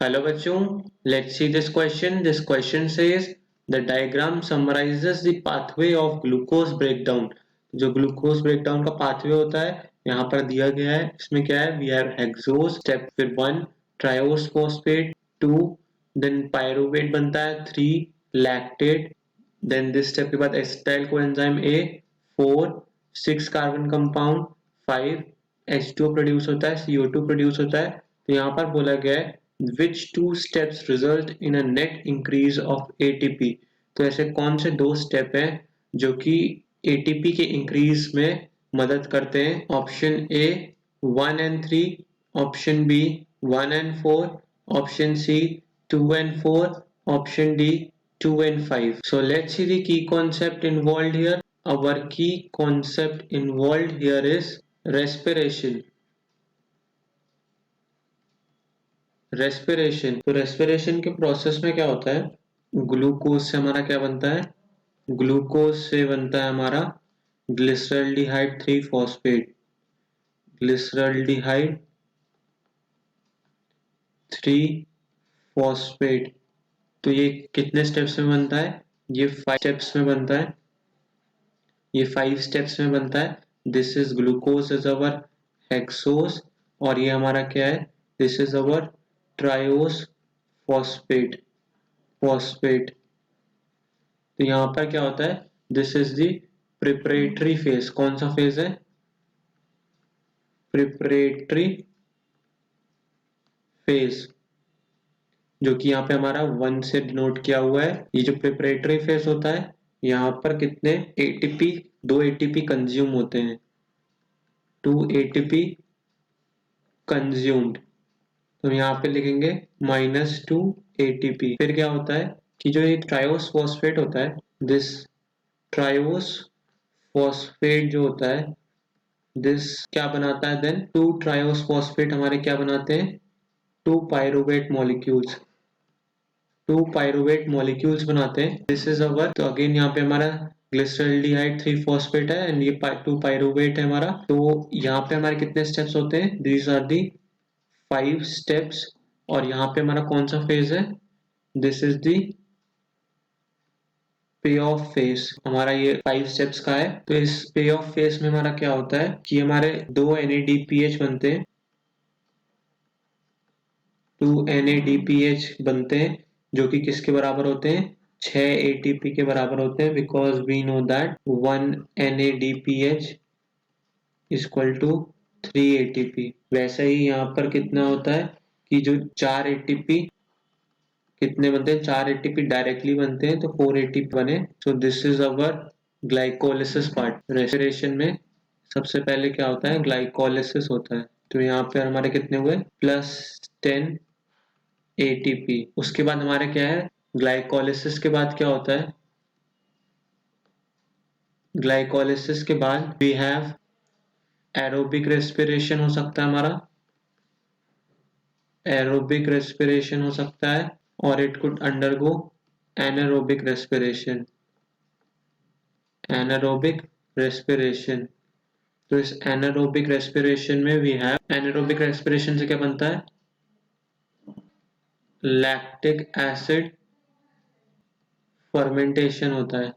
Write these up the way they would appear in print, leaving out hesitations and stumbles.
Hello bachcho, let's see this question. This question says the diagram summarizes the pathway of glucose breakdown. जो glucose breakdown का pathway होता है यहाँ पर दिया गया है. इसमें क्या है? We have hexose step फिर 1 triose phosphate 2 then pyruvate बनता है 3 lactate then this step के बाद acetyl coenzyme A 4 6 carbon compound 5 H2O produce होता है CO2 प्रोड्यूस होता है. तो यहाँ पर बोला गया है which two steps result in a net increase of ATP. तो ऐसे कौन से दो स्टेप हैं जो कि ATP के इंक्रीज में मदद करते हैं? Option A 1 and 3, option B 1 and 4, option C 2 and 4, option D 2 and 5. So let's see the key concept involved here. Our key concept involved here is respiration. तो रेस्पिरेशन के प्रोसेस में क्या होता है? ग्लूकोज से हमारा क्या बनता है? ग्लूकोज से बनता है हमारा ग्लिसरल्डिहाइड 3 फॉस्फेट. Glyceraldehyde 3 phosphate. तो ये कितने स्टेप्स में बनता है? ये 5 स्टेप्स में बनता है. ये 5 स्टेप्स में बनता है. This is glucose is our hexose और ये हमारा क्या है? This is our triose phosphate. तो यहाँ पर क्या होता है? This is the preparatory phase. कौन सा फेज है? प्रिपरेटरी फेज, जो कि यहाँ पे हमारा 1 से डिनोट किया हुआ है. ये जो प्रिपरेटरी फेज होता है यहाँ पर कितने एटीपी? 2 एटीपी कंज्यूम होते हैं. 2 एटीपी कंज्यूम्ड. तो यहाँ पे लिखेंगे -2 एटीपी. फिर क्या होता है कि जो ये ट्रायोस फॉस्फेट होता है, दिस ट्रायोस फॉस्फेट जो होता है, दिस क्या बनाता है? देन 2 ट्रायोस फॉस्फेट हमारे क्या बनाते हैं? 2 पायरुवेट मॉलिक्यूल्स. 2 पायरुवेट मॉलिक्यूल्स बनाते हैं. दिस इज अवर, तो अगेन यहाँ पे हमारा ग्लिसरल्डिहाइड 3 फॉस्फेट है एंड ये 2 पायरुवेट है हमारा. तो यहाँ पे हमारे कितने स्टेप्स होते हैं? These are the 5 steps. और यहाँ पे हमारा कौन सा फेज है? दिस इज दी पे ऑफ फेज. हमारा ये 5 स्टेप्स का है. तो इस पे ऑफ फेज में हमारा क्या होता है कि हमारे 2 NADPH बनते हैं. 2 NADPH बनते हैं जो कि किसके बराबर होते हैं? 6 ATP के बराबर होते हैं. Because we know that 1 NADPH equal to 3 ATP. वैसे ही यहाँ पर कितना होता है कि जो 4 ATP कितने बनते हैं? 4 ATP डायरेक्टली बनते हैं तो 4 ATP बने. So this is our glycolysis part. Respiration में सबसे पहले क्या होता है? ग्लाइकोलिसिस होता है. तो यहाँ पे हमारे कितने हुए? +10 ATP. उसके बाद हमारे क्या है? ग्लाइकोलिसिस के बाद क्या होता है? ग्लाइकोलिसिस के बाद वी हैव एरोबिक रेस्पिरेशन हो सकता है हमारा. एरोबिक रेस्पिरेशन हो सकता है और it could undergo anaerobic respiration. Anaerobic respiration. तो इस एनारोबिक रेस्पिरेशन में वी हैव, एनारोबिक रेस्पिरेशन से क्या बनता है? लैक्टिक एसिड फर्मेंटेशन होता है.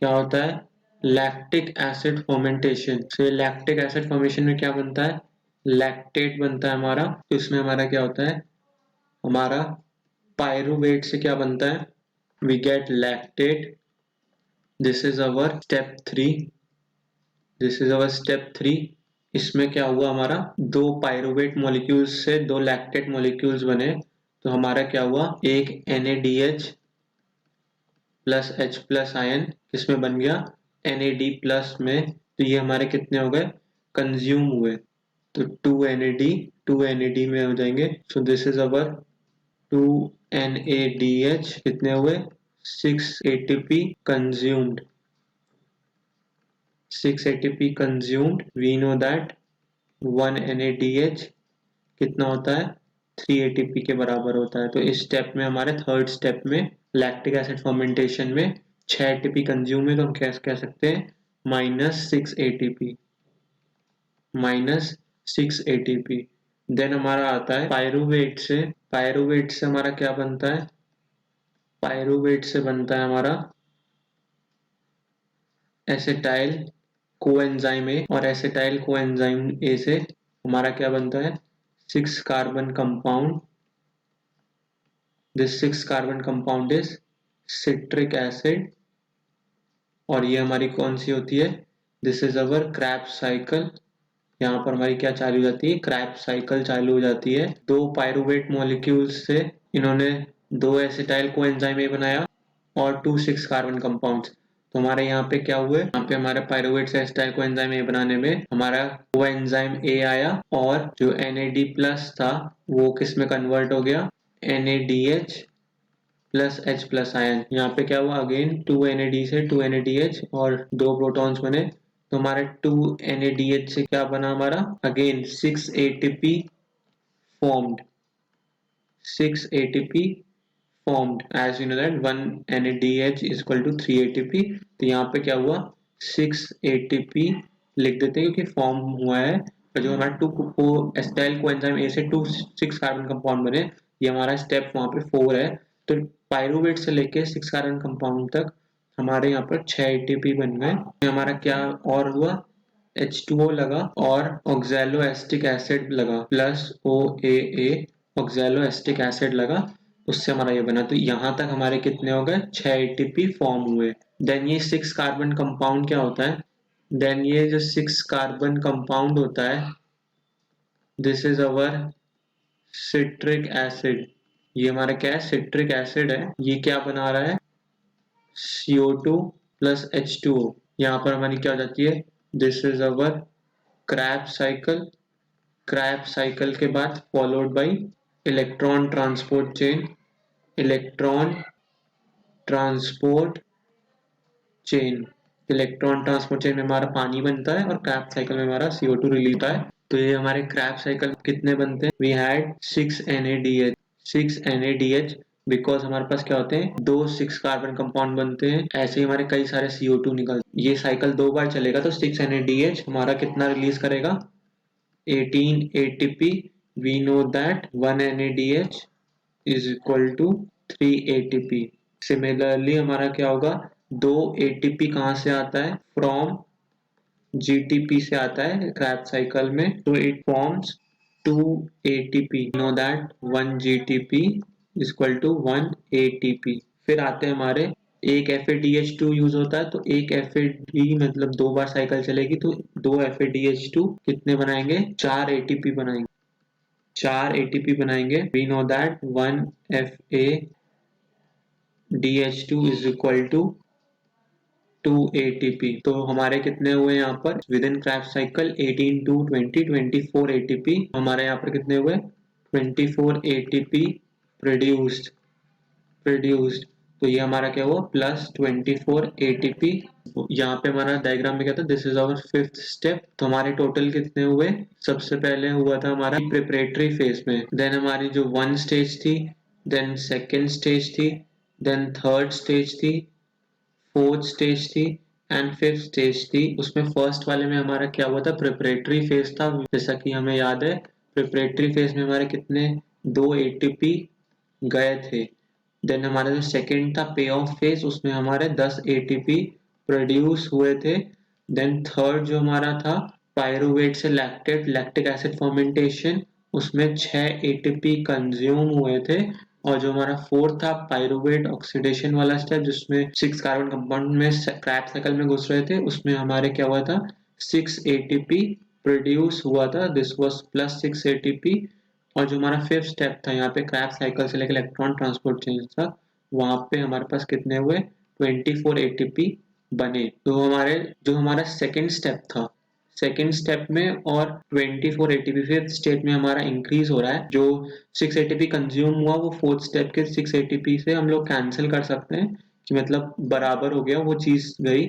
क्या होता है? Lactic acid fermentation. तो लैक्टिक एसिड फॉर्मेशन में क्या बनता है? लैक्टेट बनता है हमारा. तो इसमें हमारा क्या होता है? हमारा पायरुवेट से क्या बनता है? We get lactate. This is our step 3. This is our step 3. इसमें क्या हुआ? हमारा 2 पायरुवेट मॉलिक्यूल्स से 2 लैक्टेट मॉलिक्यूल्स बने. तो हमारा क्या हुआ? एक NADH प्लस H+ आयन किसमें बन गया? NAD+ में. तो ये हमारे कितने हो गए? कंज्यूम हुए. तो 2 NAD में हो जाएंगे. So this is our 2 NADH. कितने हुए? 6 ATP consumed. 6 ATP consumed. We know that 1 NADH कितना होता है? 3 ATP के बराबर होता है. तो इस स्टेप में हमारे थर्ड स्टेप में लैक्टिक एसिड फर्मेंटेशन में 6 ATP कंज्यूम है. तो हम कह सकते हैं -6 ATP. -6 ATP. देन हमारा आता है पायरूवेट से हमारा क्या बनता है, पायरूवेट से बनता है हमारा एसिटाइल कोएंजाइम ए, और एसिटाइल कोएंजाइम ए से हमारा क्या बनता है 6 carbon compound. This 6 carbon compound is citric acid, और ये हमारी कौन सी होती है, this is our Krebs cycle. यहाँ पर हमारी क्या चालू हो जाती है, क्रेब्स साइकिल चालू हो जाती है। दो पायरूवेट मॉलिक्यूल्स से इन्होंने 2 एसिटाइल कोएंजाइम ए बनाया और 2 6 कार्बन कंपाउंड्स। तो हमारे यहाँ पे क्या हुए, यहाँ पे हमारे पायरूवेट से एसिटाइल कोएंजाइम ए बनाने में हमारा कोएंजाइम ए आया, और जो NAD+ था वो किस में कन्वर्ट हो गया, NADH plus H plus ion. यहाँ पे क्या हुआ, अगेन 2 NAD से 2 NADH और 2 प्रोटॉन्स बने, तो हमारे 2 NADH से क्या बना हमारा, again 6 ATP formed, 6 ATP formed as you know that 1 NADH is equal to 3 ATP। तो यहाँ पे क्या हुआ 6 ATP लिख देते हैं क्योंकि फॉर्म हुआ है, और जो हमारा 2 एसिटाइल कोएंजाइम ए से 2 6 कार्बन कंपाउंड बने, ये हमारा स्टेप वहाँ पे 4 है। तो पायरूवेट से लेके 6 कार्बन कंपाउंड तक हमारे यहाँ पर 6 ATP बन गए। हमारा क्या और हुआ, H2O लगा और ऑक्सैलो एसिटिक एसिड लगा, plus OAA oxalo acetic acid लगा, उससे हमारा ये बना। तो यहाँ तक हमारे कितने हो गए, 6 ATP फॉर्म हुए। देन ये 6 कार्बन कंपाउंड क्या होता है, देन ये जो 6 कार्बन कंपाउंड होता है, this is our citric acid. ये हमारा क्या है, सिट्रिक एसिड है। ये क्या बना रहा है, CO2 प्लस H2O। यहाँ पर हमारी क्या हो जाती है, this is our crabs cycle. Crabs cycle के बाद followed by electron transport chain, electron transport chain. Electron transport chain में हमारा पानी बनता है और क्रैब्स साइकिल में हमारा CO2 रिलीज होता है। तो ये हमारे क्रैब्स साइकिल कितने बनते हैं, वी हैड 6 NADH बिकॉज हमारे पास क्या होते हैं, 2 6 कार्बन कंपाउंड बनते हैं, ऐसे ही हमारे कई सारे CO2 निकलते। ये साइकिल 2 बार चलेगा तो 6 NADH हमारा कितना रिलीज करेगा, 18 ATP। We know that 1 NADH is equal to 3 ATP। Similarly हमारा क्या होगा, 2 ATP कहाँ से आता है, फ्रॉम GTP से आता है क्रैब्स साइकिल में, तो it forms 2 ATP। Know that 1 GTP is equal to 1 ATP। फिर आते हैं हमारे, एक FADH2 यूज होता है, तो एक FAD मतलब 2 बार साइकिल चलेगी, तो 2 FADH2 कितने बनाएंगे, 4 ATP बनाएंगे, 4 ATP बनाएंगे। We know that 1 FADH2 is equal to 2 ATP। तो हमारे कितने हुए यहाँ पर within Krebs cycle, 18 to 20 24 ATP। हमारे यहाँ पर कितने हुए, 24 ATP प्रोड्यूस्ड। तो ये हमारा क्या हुआ, प्लस 24 ATP। यहाँ पे हमारा डायग्राम में क्या था, this is our 5th step. तो हमारे टोटल कितने हुए, सबसे पहले हुआ था हमारा प्रिपरेटरी फेज में, देन हमारी जो 1 स्टेज थी, देन 2nd स्टेज थी, देन 3rd स्टेज थी, 4th स्टेज थी एंड 5th स्टेज थी। उसमें फर्स्ट वाले में हमारा क्या हुआ था, प्रिपरेटरी फेज था। जैसा कि हमें याद है, प्रिपरेटरी फेज में हमारे कितने, 2 ATP गए थे। देन हमारा जो सेकंड था पे ऑफ फेज, उसमें हमारे 10 ATP प्रोड्यूस हुए थे। देन थर्ड जो हमारा था पायरूवेट से लैक्टिक एसिड फर्मेंटेशन, उसमें 6 ATP कंज्यूम हुए थे। और जो हमारा फोर्थ था पायरूवेट ऑक्सीडेशन वाला स्टेप, जिसमें 6 कार्बन कंपाउंड में क्रैब्स साइकिल में घुस रहे थे, उसमें हमारे क्या हुआ था, 6 ATP प्रोड्यूस हुआ था, दिस वाज प्लस 6 ATP। और जो हमारा 5th स्टेप था यहाँ पे क्रैब्स साइकिल से लेकर इलेक्ट्रॉन ट्रांसपोर्ट चेन था, वहां पे हमारे पास कितने हुए, 24 ATP बने। तो हमारा सेकंड स्टेप था, सेकेंड स्टेप में और 24 ATP 5th स्टेप में हमारा इंक्रीज हो रहा है। जो 6 ATP कंज्यूम हुआ वो 4th स्टेप के 6 ATP से हम लोग कैंसिल कर सकते हैं, कि मतलब बराबर हो गया, वो चीज गई।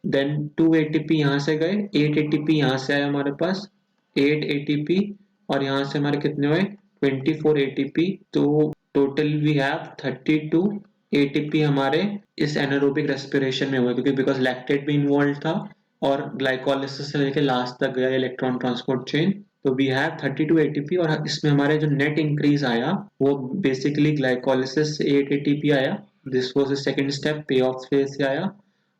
देन 2 ATP यहाँ से गए, 8 ATP यहाँ से आया हमारे पास, 8 ATP, और यहाँ से हमारे कितने हुए, 24 ATP। तो टोटल वी हैव 32 ATP हमारे इस एनारोबिक रेस्पिरेशन में हुए, क्योंकि बिकॉज लैक्टेट भी इन्वॉल्व था और ग्लाइकोलाइसिस से लेके लास्ट तक गया इलेक्ट्रॉन ट्रांसपोर्ट चेन। तो वी हैव 32 एटीपी और इसमें हमारे जो नेट इंक्रीज आया वो बेसिकली ग्लाइकोलिसिस से 8 एटीपी आया, this was the second step, पे ऑफ फेज से आया,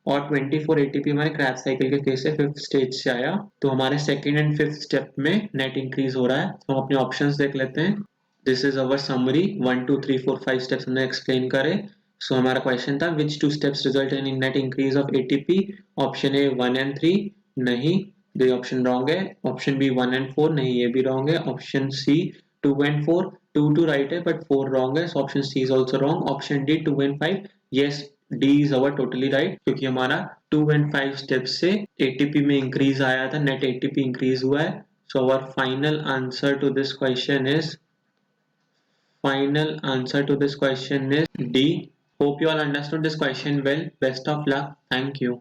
और 24 एटीपी हमारे क्रैश साइकिल के केस से फिफ्थ स्टेज से आया। तो हमारे सेकंड एंड फिफ्थ स्टेप में नेट इंक्रीज हो रहा है। तो हम अपने ऑप्शंस देख लेते हैं। This is our summary, 1 2 3 4 5 steps हमने एक्सप्लेन करे। सो हमारा क्वेश्चन था which two steps result in net increase of ATP. Option A 1 and 3, नहीं, ये ऑप्शन रॉन्ग है। ऑप्शन बी 1 एंड 4, नहीं, ये भी रॉन्ग है। ऑप्शन सी 2 एंड 4, 2 राइट है बट 4 रॉन्ग है, so option c is also wrong. Option D 2 and 5, yes, d is our totally right, क्योंकि हमारा 2 एंड 5 स्टेप से एटीपी में इंक्रीज आया था, नेट एटीपी इंक्रीज हुआ है। So our final answer to this question is D. Hope you all understood this question well. Best of luck. Thank you.